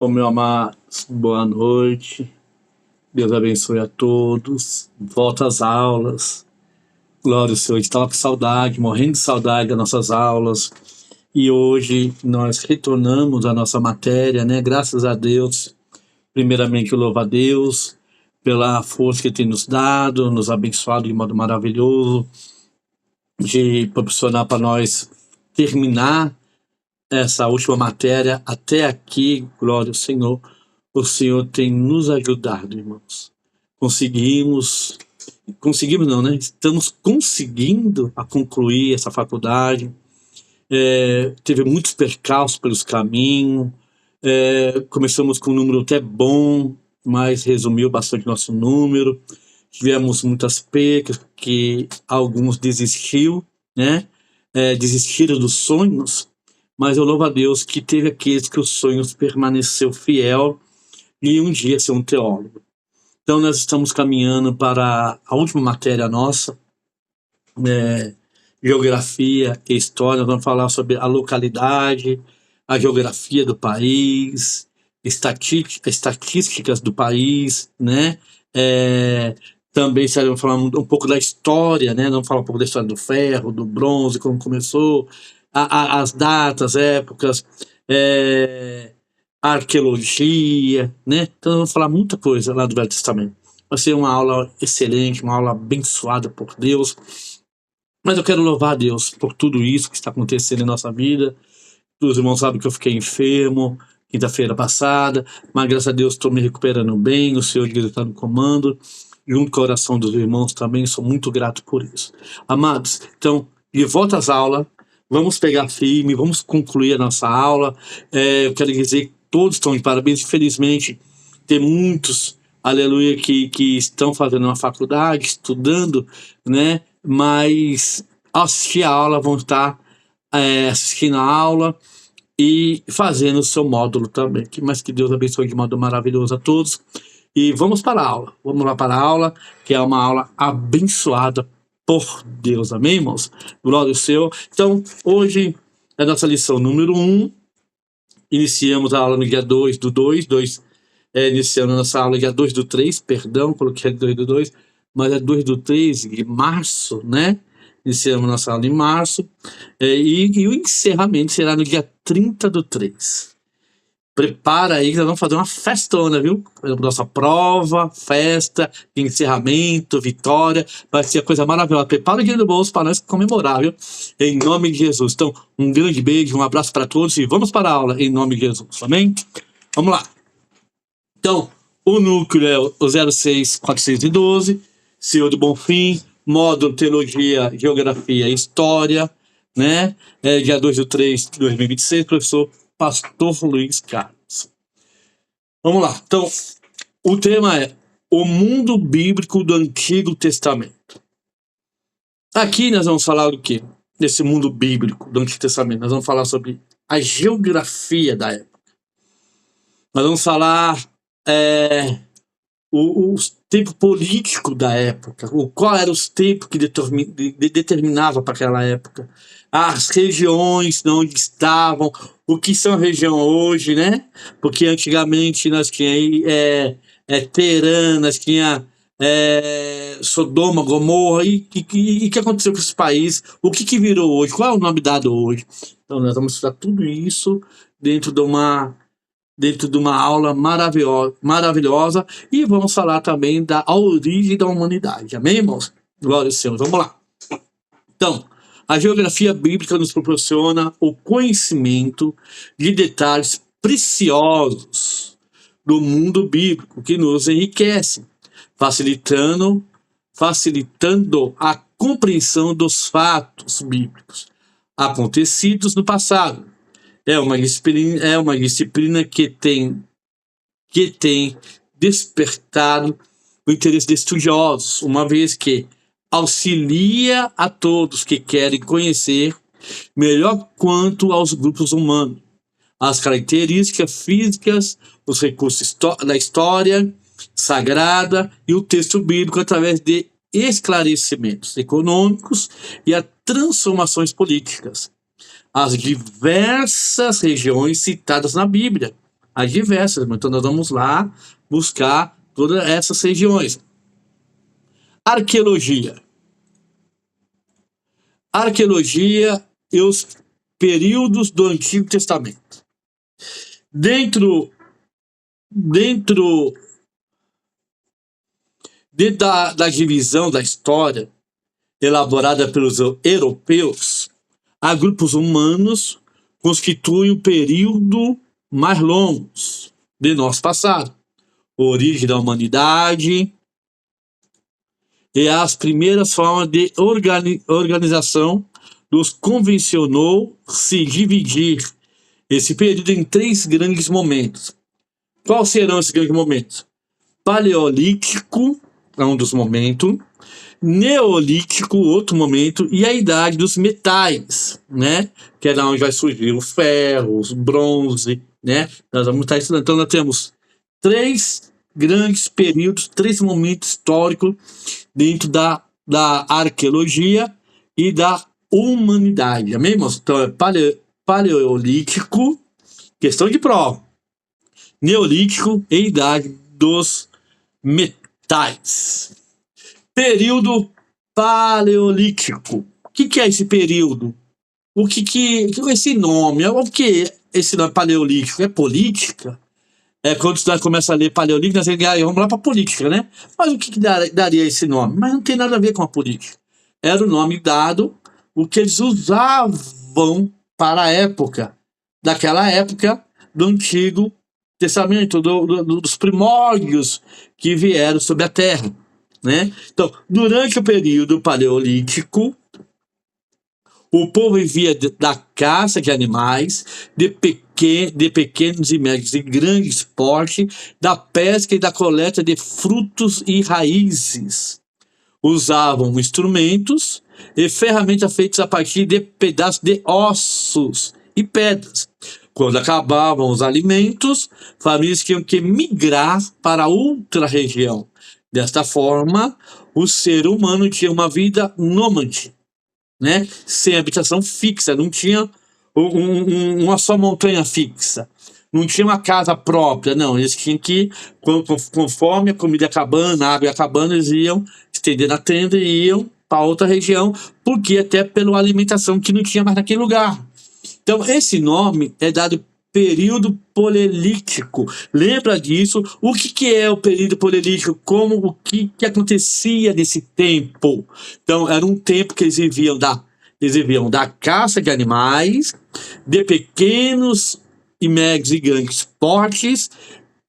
Ô meu amado, boa noite. Deus abençoe a todos. Volta às aulas. Glória ao Senhor. Estava com saudade, morrendo de saudade das nossas aulas. E hoje nós retornamos à nossa matéria, né? Graças a Deus. Primeiramente, eu louvo a Deus pela força que tem nos dado, nos abençoado de modo maravilhoso, de proporcionar para nós terminar essa última matéria até aqui. Glória ao Senhor. O Senhor tem nos ajudado, irmãos. Conseguimos não, né? Estamos conseguindo a concluir essa faculdade. Teve muitos percalços pelos caminhos. Começamos com um número até bom, mas resumiu bastante nosso número. Tivemos muitas percas, que alguns desistiram, né? Desistiram dos sonhos, mas eu louvo a Deus que teve aqueles que os sonhos permaneceu fiel e um dia ser um teólogo. Então nós estamos caminhando para a última matéria nossa, geografia e história. Nós vamos falar sobre a localidade, a geografia do país, estatísticas do país, né? Também vamos falar um pouco da história, né? Vamos falar um pouco da história do ferro, do bronze, como começou, as datas, épocas, arqueologia, né? Então vamos falar muita coisa lá do Velho Testamento. Vai ser uma aula excelente, uma aula abençoada por Deus. Mas eu quero louvar a Deus por tudo isso que está acontecendo em nossa vida. Os irmãos sabem que eu fiquei enfermo quinta-feira passada, mas graças a Deus estou me recuperando bem. O Senhor está no comando, junto com a oração dos irmãos também. Sou muito grato por isso. Amados, então, de volta às aulas, vamos pegar firme, vamos concluir a nossa aula. Eu quero dizer que todos estão de parabéns. Infelizmente, tem muitos, aleluia, que estão fazendo uma faculdade, estudando, né? Mas ao assistir a aula vão estar assistindo a aula e fazendo o seu módulo também. Mas que Deus abençoe de modo maravilhoso a todos. E vamos para a aula. Vamos lá para a aula, que é uma aula abençoada por Deus. Amém, irmãos? Glória ao Senhor. Então, hoje é a nossa lição número 1. Iniciamos a aula no dia 2 do 2. Iniciando a nossa aula no dia 2 do 3. Perdão, coloquei 2 do 2. Mas é 2 do 3 de março, né? Iniciamos a nossa aula em março. E o encerramento será no dia 30 do 3. Prepara aí que nós vamos fazer uma festona, viu? Nossa prova, festa, encerramento, vitória. Vai ser a coisa maravilhosa. Prepara o dinheiro do bolso para nós comemorar, viu? Em nome de Jesus. Então, um grande beijo, um abraço para todos e vamos para a aula em nome de Jesus. Amém? Vamos lá. Então, o núcleo é o 06412, Senhor do Bonfim, módulo Teologia, Geografia e História, né? Dia 2 de 3 de 2026, professor Pastor Luiz Carlos. Vamos lá. Então, o tema é o mundo bíblico do Antigo Testamento. Aqui nós vamos falar do quê? Desse mundo bíblico do Antigo Testamento. Nós vamos falar sobre a geografia da época. Nós vamos falar o tempo político da época, qual eram os tempos que determinava para aquela época, as regiões onde estavam, o que são região hoje, né? Porque antigamente nós tínhamos Teherã, nós tínhamos Sodoma, Gomorra, e o que aconteceu com esses países, o que virou hoje, qual é o nome dado hoje. Então nós vamos estudar tudo isso dentro de uma aula maravilhosa, e vamos falar também da origem da humanidade. Amém, irmãos? Glória ao Senhor. Vamos lá. Então, a geografia bíblica nos proporciona o conhecimento de detalhes preciosos do mundo bíblico que nos enriquece, facilitando a compreensão dos fatos bíblicos acontecidos no passado. É uma disciplina que tem despertado o interesse de estudiosos, uma vez que auxilia a todos que querem conhecer melhor quanto aos grupos humanos, as características físicas, os recursos da história sagrada e o texto bíblico através de esclarecimentos econômicos e a transformações políticas. As diversas regiões citadas na Bíblia, as diversas. Então nós vamos lá buscar todas essas regiões. Arqueologia. Arqueologia e os períodos do Antigo Testamento. Dentro da divisão da história elaborada pelos europeus, há grupos humanos que constituem o período mais longo de nosso passado, a origem da humanidade e as primeiras formas de organização nos convencionou se dividir esse período em 3 grandes momentos. Quais serão esses grandes momentos? Paleolítico é um dos momentos, Neolítico, outro momento, e a Idade dos Metais, né? Que é da onde vai surgir o ferro, o bronze, né? Nós vamos estar estudando. Então, nós temos 3 grandes períodos, 3 momentos históricos dentro da arqueologia e da humanidade. Amém, irmãos? Então, é Paleolítico, questão de prova. Neolítico e Idade dos Metais. Período Paleolítico. O que é esse período? O que é esse nome? O que esse nome Paleolítico? É política? É quando você começa a ler Paleolítico, nós vamos lá para política, né? Mas o que daria esse nome? Mas não tem nada a ver com a política. Era o nome dado, o que eles usavam para a época, daquela época do Antigo Testamento, dos primórdios que vieram sobre a Terra, né? Então, durante o período paleolítico, o povo vivia da caça de animais, de pequenos e médios e grandes porte, da pesca e da coleta de frutos e raízes. Usavam instrumentos e ferramentas feitas a partir de pedaços de ossos e pedras. Quando acabavam os alimentos, famílias tinham que migrar para outra região. Desta forma, o ser humano tinha uma vida nômade, né? Sem habitação fixa, não tinha uma só montanha fixa, não tinha uma casa própria, não. Eles tinham que, conforme a comida acabando, a água acabando, eles iam estender a tenda e iam para outra região, porque até pela alimentação que não tinha mais naquele lugar. Então, esse nome é dado período paleolítico. Lembra disso? O que é o período paleolítico? O que acontecia nesse tempo? Então, era um tempo que eles viviam da caça de animais, de pequenos e médios e grandes portes,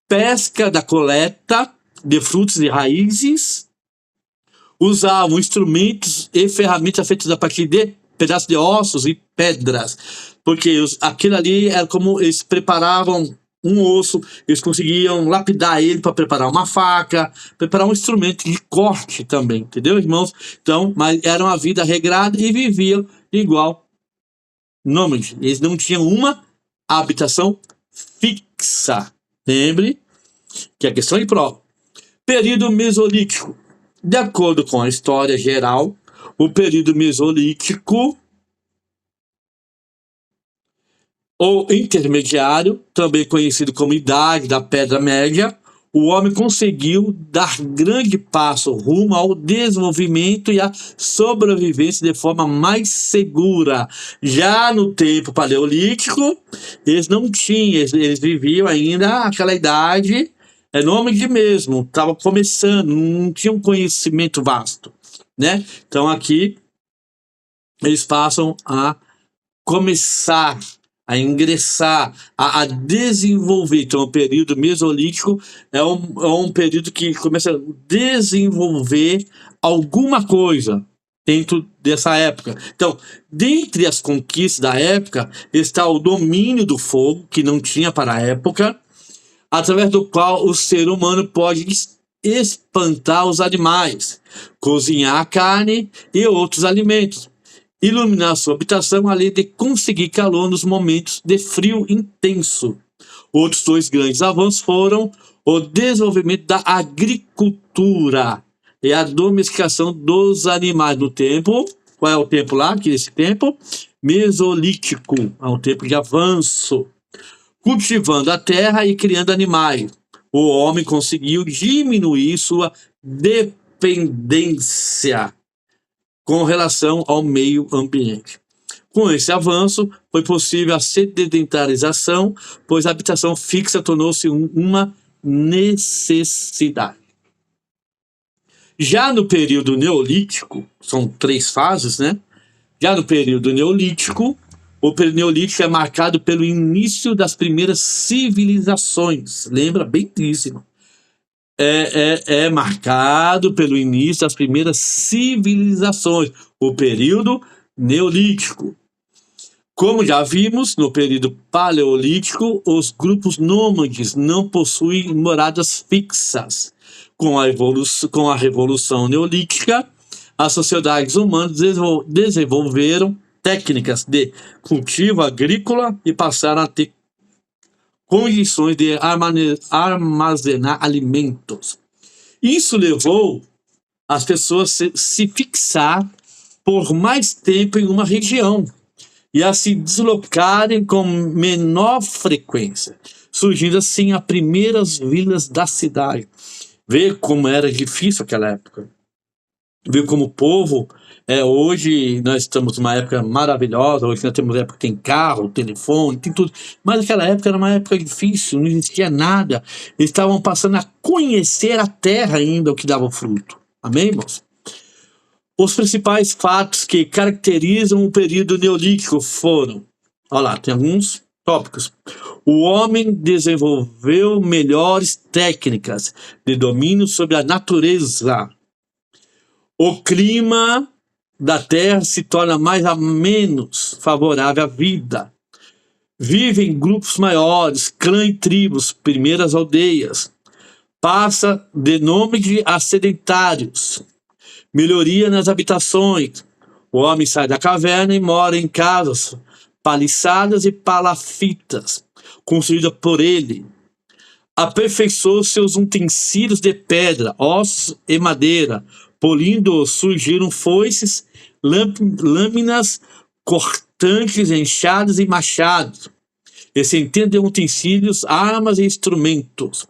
pesca da coleta de frutos e raízes, usavam instrumentos e ferramentas feitas a partir de pedaços de ossos e pedras, porque aquilo ali era como eles preparavam um osso, eles conseguiam lapidar ele para preparar uma faca, preparar um instrumento de corte também, entendeu, irmãos? Então, mas era uma vida regrada e viviam igual nômade. Eles não tinham uma habitação fixa. Lembre que é questão de prova. Período Mesolítico. De acordo com a história geral, o período Mesolítico ou intermediário, também conhecido como Idade da Pedra Média, o homem conseguiu dar grande passo rumo ao desenvolvimento e à sobrevivência de forma mais segura. Já no tempo paleolítico, eles não tinham, eles viviam ainda aquela idade, nômade mesmo, estava começando, não tinha um conhecimento vasto, né? Então aqui eles passam a começar a ingressar, a desenvolver. Então, o período mesolítico é um período que começa a desenvolver alguma coisa dentro dessa época. Então, dentre as conquistas da época, está o domínio do fogo, que não tinha para a época, através do qual o ser humano pode espantar os animais, cozinhar a carne e outros alimentos, iluminar sua habitação, além de conseguir calor nos momentos de frio intenso. Outros 2 grandes avanços foram o desenvolvimento da agricultura e a domesticação dos animais no tempo. Qual é o tempo lá? Que esse tempo Mesolítico é um tempo de avanço. cultivando a terra e criando animais. O homem conseguiu diminuir sua dependência com relação ao meio ambiente. Com esse avanço, foi possível a sedentarização, pois a habitação fixa tornou-se uma necessidade. Já no período neolítico, são 3 fases, né? Já no período neolítico, o período neolítico é marcado pelo início das primeiras civilizações. Lembra bem disso, irmão. É marcado pelo início das primeiras civilizações, o período neolítico. Como já vimos, no período paleolítico, os grupos nômades não possuem moradas fixas. Com a Revolução Neolítica, as sociedades humanas desenvolveram técnicas de cultivo agrícola e passaram a ter condições de armazenar alimentos. Isso levou as pessoas a se fixar por mais tempo em uma região e a se deslocarem com menor frequência, surgindo assim as primeiras vilas da cidade. Vê como era difícil aquela época. Vê como o povo, hoje nós estamos numa época maravilhosa, hoje nós temos época que tem carro, telefone, tem tudo, mas aquela época era uma época difícil, não existia nada, eles estavam passando a conhecer a terra ainda, o que dava fruto. Amém, irmãos? Os principais fatos que caracterizam o período neolítico foram, olha lá, tem alguns tópicos. O homem desenvolveu melhores técnicas de domínio sobre a natureza. O clima da terra se torna mais ou menos favorável à vida. Vivem grupos maiores, clã e tribos, primeiras aldeias. Passa de nômade a sedentários. Melhoria nas habitações. O homem sai da caverna e mora em casas, paliçadas e palafitas, construídas por ele. Aperfeiçoou seus utensílios de pedra, ossos e madeira. Polindo-os, surgiram foices, lâminas, cortantes, enxadas e machados. E centenas de utensílios, armas e instrumentos.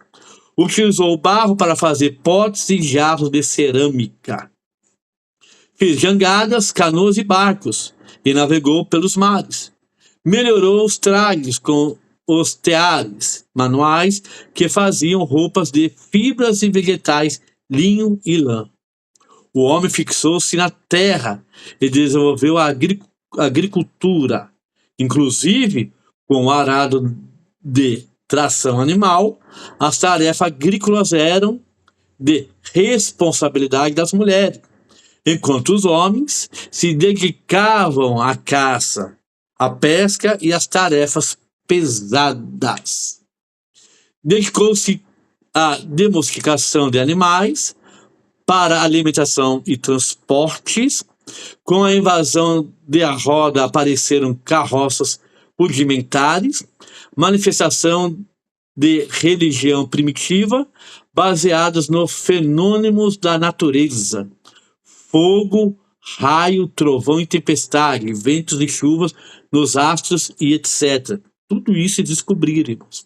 Utilizou o barro para fazer potes e jarros de cerâmica. Fez jangadas, canoas e barcos, e navegou pelos mares. Melhorou os trajes com os teares manuais que faziam roupas de fibras e vegetais, linho e lã. O homem fixou-se na terra e desenvolveu a agricultura, inclusive com o arado de tração animal. As tarefas agrícolas eram de responsabilidade das mulheres, enquanto os homens se dedicavam à caça, à pesca e às tarefas pesadas. Dedicou-se à domesticação de animais para alimentação e transportes. Com a invasão da roda apareceram carroças rudimentares, manifestação de religião primitiva baseadas nos fenômenos da natureza. Fogo, raio, trovão e tempestade, ventos e chuvas nos astros e etc. Tudo isso descobriram, irmãos.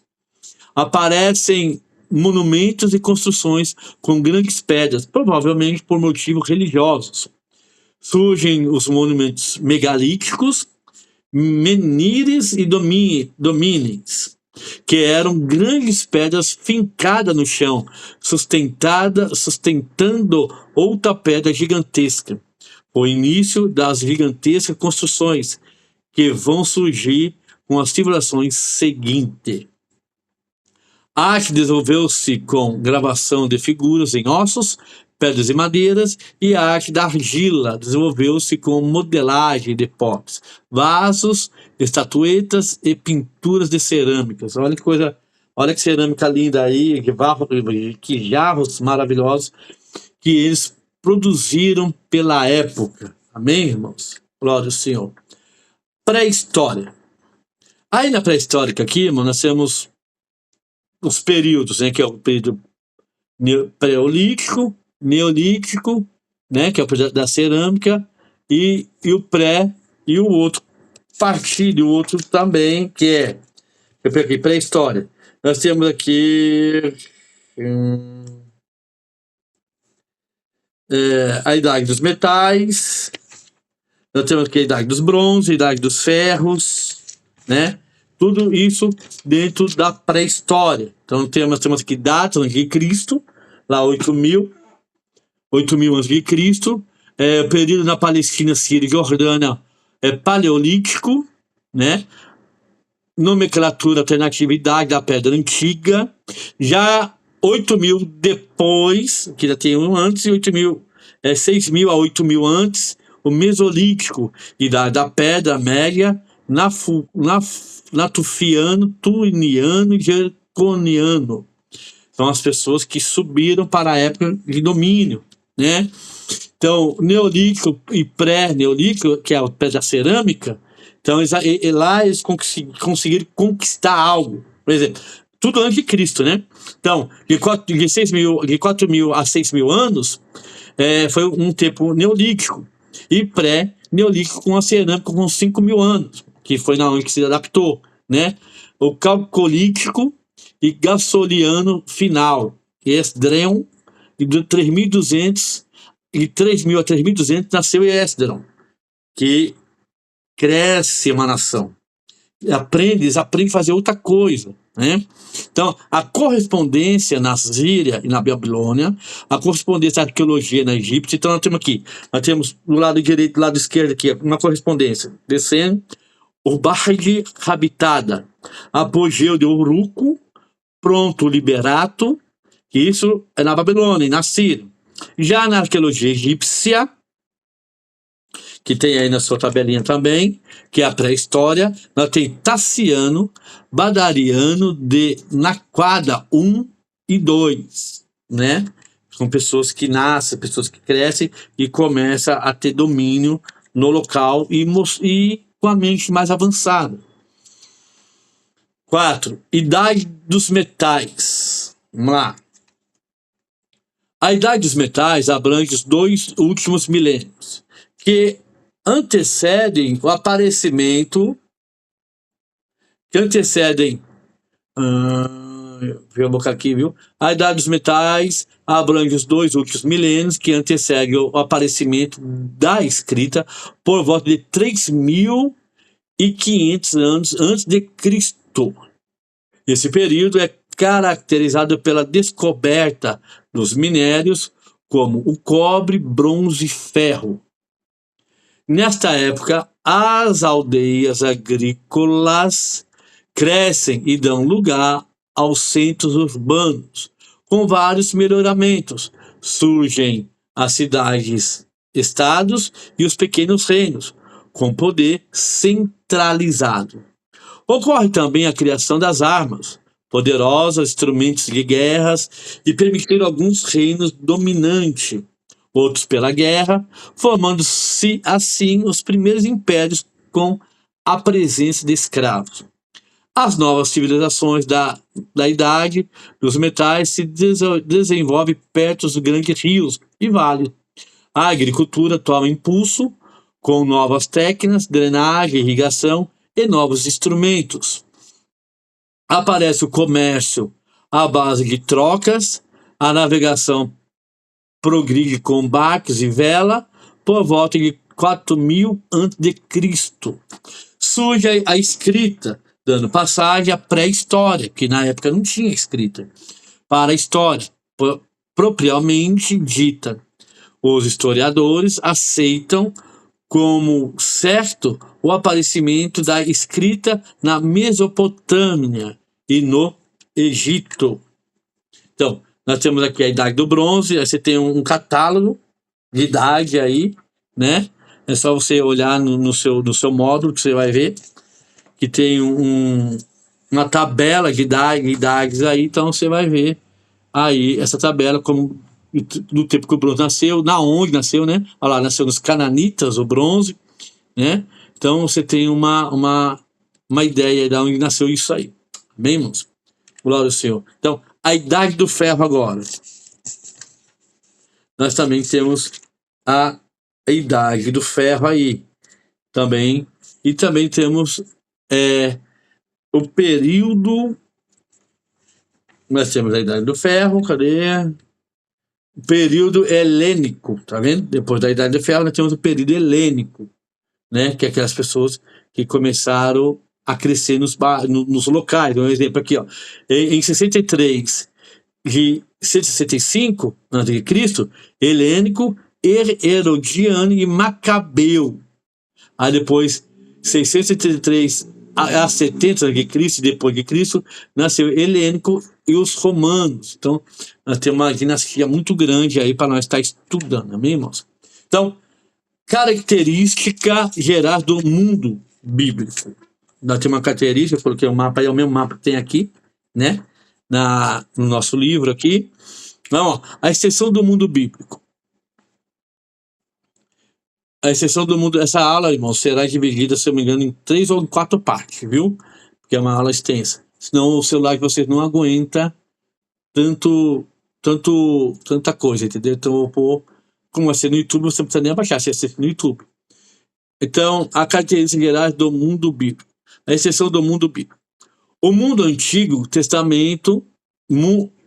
Aparecem monumentos e construções com grandes pedras, provavelmente por motivos religiosos. Surgem os monumentos megalíticos, menires e domines, que eram grandes pedras fincadas no chão, sustentando outra pedra gigantesca. O início das gigantescas construções que vão surgir com as civilizações seguintes. A arte desenvolveu-se com gravação de figuras em ossos, pedras e madeiras, e a arte da argila desenvolveu-se com modelagem de potes, vasos, estatuetas e pinturas de cerâmicas. Olha que coisa, olha que cerâmica linda aí, que jarros maravilhosos que eles produziram pela época. Amém, irmãos? Glória ao Senhor. Pré-história. Aí na pré-histórica aqui, irmão, nós temos os períodos, né, que é o período pré-olítico, neolítico, né, que é o período da cerâmica, e o pré, e o outro partilho, o outro também, que é Eu peguei pré-história. Nós temos aqui hum, a idade dos metais, nós temos aqui a idade dos bronze, a idade dos ferros, né? Tudo isso dentro da pré-história. Então temos aqui datas antes de Cristo, lá 8.000 antes de Cristo. O período na Palestina, Síria e Jordânia é paleolítico, né? Nomenclatura alternativa, idade da pedra antiga. Já 8.000 depois, que já tem um antes, e 6.000 a 8.000 antes, o Mesolítico, idade da pedra média, natufiano, turiniano e jerconiano. São as pessoas que subiram para a época de domínio, né? Então, Neolítico e pré-Neolítico, que é a pedra cerâmica, então lá eles conseguiram conquistar algo. Por exemplo, tudo antes de Cristo, né? Então, de 4.000 a 6.000 anos, foi um tempo neolítico. E pré-neolítico com a cerâmica com 5.000 anos, que foi na onde que se adaptou, né? O calcolítico e gassoliano final, Esdrão, de 3.200 e 3.000 a 3.200 nasceu Esdrão, que cresce uma nação. Eles aprendem a fazer outra coisa, né? Então, a correspondência na Síria e na Babilônia, a correspondência à arqueologia na Egito. Então, nós temos do lado direito, do lado esquerdo aqui, uma correspondência. Descendo, o Bahre habitada, apogeu de Uruco, pronto Liberato, isso é na Babilônia e na Síria. Já na arqueologia egípcia, que tem aí na sua tabelinha também, que é a pré-história, nós temos Tassiano, Badariano de Naquada 1 e 2, né? São pessoas que nascem, pessoas que crescem e começam a ter domínio no local e com a mente mais avançada. 4. Idade dos metais. Vamos lá. A idade dos metais abrange os 2 últimos milênios, que antecedem o aparecimento, vou colocar aqui, viu? A idade dos metais abrange os 2 últimos milênios, que antecedem o aparecimento da escrita por volta de 3.500 anos antes de Cristo. Esse período é caracterizado pela descoberta dos minérios como o cobre, bronze e ferro. Nesta época, as aldeias agrícolas crescem e dão lugar aos centros urbanos, com vários melhoramentos. Surgem as cidades-estados e os pequenos reinos, com poder centralizado. Ocorre também a criação das armas, poderosos instrumentos de guerras, e permitiram alguns reinos dominantes, outros pela guerra, formando-se assim os primeiros impérios com a presença de escravos. As novas civilizações da idade dos metais se desenvolvem perto dos grandes rios e vales. A agricultura toma impulso com novas técnicas, drenagem, irrigação e novos instrumentos. Aparece o comércio à base de trocas, a navegação progride com barcos e vela por volta de 4.000 a.C. Surge a escrita, dando passagem à pré-história, que na época não tinha escrita, para a história propriamente dita. Os historiadores aceitam como certo o aparecimento da escrita na Mesopotâmia e no Egito. Então, nós temos aqui a idade do bronze, aí você tem um catálogo de idade aí, né? É só você olhar no seu módulo que você vai ver que tem uma tabela de idades aí, então você vai ver aí essa tabela como do tempo que o bronze nasceu, na onde nasceu, né? Olha lá, nasceu nos cananitas, o bronze, né? Então você tem uma ideia de onde nasceu isso aí. Bem, irmãos? Glória ao Senhor. Então, a idade do ferro agora. Nós também temos a idade do ferro aí. Também. E também temos o período... Nós temos a Idade do Ferro, cadê? O período helênico, tá vendo? Depois da Idade do Ferro, nós temos o período helênico, né? Que é aquelas pessoas que começaram a crescer nos locais. Um exemplo aqui, ó. Em 63 e 165 a.C., helênico, herodiano e macabeu. Aí depois, 633 a 70 a.C., depois de Cristo, nasceu helênico e os romanos. Então, nós temos uma dinastia muito grande aí para nós estar estudando, amém, irmãos? Então, característica geral do mundo bíblico. Nós temos uma característica, eu coloquei o mapa aí, é o mesmo mapa que tem aqui, né? No nosso livro aqui. Então, ó, a extensão do mundo bíblico. A extensão do mundo, essa aula, irmão, será dividida, se eu não me engano, em 3 ou 4 partes, viu? Porque é uma aula extensa. Senão o celular de vocês não aguenta tanta coisa, entendeu? Então eu vou pôr, como vai ser no YouTube, você não precisa nem abaixar, você assiste no YouTube. Então, a característica geral do mundo bíblico. A extensão do mundo bíblico. O mundo Antigo Testamento,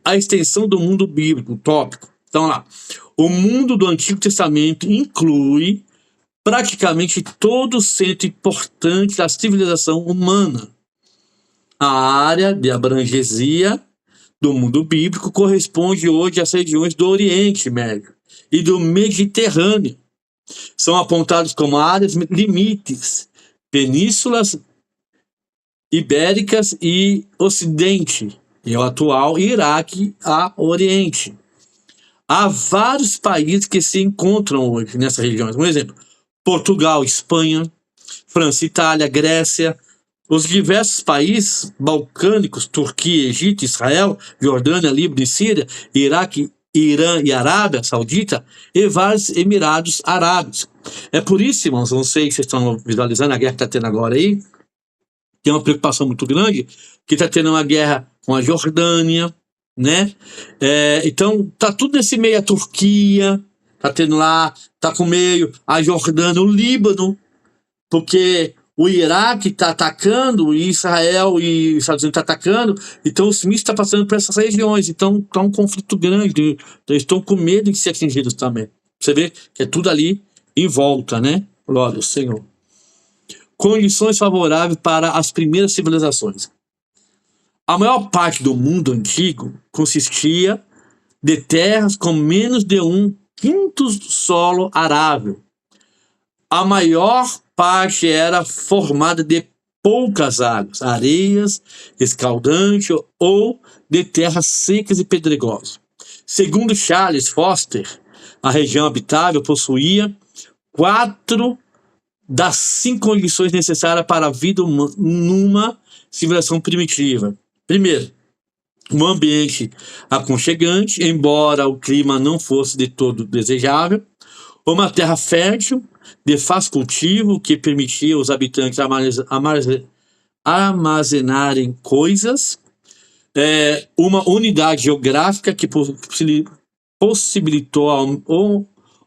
a extensão do mundo bíblico, tópico. Então lá, o mundo do Antigo Testamento inclui praticamente todo o centro importante da civilização humana. A área de abrangência do mundo bíblico corresponde hoje às regiões do Oriente Médio e do Mediterrâneo. São apontados como áreas limites, penínsulas ibéricas e Ocidente, e o atual Iraque a Oriente. Há vários países que se encontram hoje nessas regiões. Um exemplo, Portugal, Espanha, França, Itália, Grécia, os diversos países balcânicos, Turquia, Egito, Israel, Jordânia, Líbano e Síria, Iraque, Irã e Arábia Saudita, e vários Emirados Árabes. É por isso, irmãos, não sei se vocês estão visualizando a guerra que está tendo agora aí, tem uma preocupação muito grande, que está tendo uma guerra com a Jordânia, né? Então, tá tudo nesse meio, a Turquia, tá tendo lá, tá com meio, a Jordânia, o Líbano, porque o Iraque tá atacando, e Israel e os Estados Unidos tá atacando, então os mísseis estão passando por essas regiões, então tá um conflito grande, então eles estão com medo de ser atingidos também. Você vê que é tudo ali em volta, né? Glória ao Senhor. Condições favoráveis para as primeiras civilizações. A maior parte do mundo antigo consistia de terras com menos de 1/5 solo arável. A maior parte era formada de poucas águas, areias, escaldante ou de terras secas e pedregosas. Segundo Charles Foster, a região habitável possuía 4 das 5 condições necessárias para a vida humana numa civilização primitiva. Primeiro, um ambiente aconchegante, embora o clima não fosse de todo desejável. Uma terra fértil, de fácil cultivo, que permitia aos habitantes armazenarem coisas. Uma unidade geográfica que possibilitou a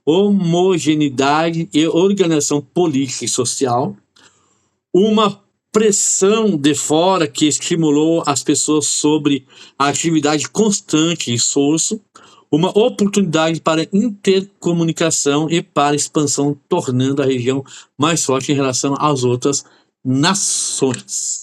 homogeneidade e organização política e social. Uma pressão de fora que estimulou as pessoas sobre a atividade constante e esforço, uma oportunidade para intercomunicação e para expansão, tornando a região mais forte em relação às outras nações.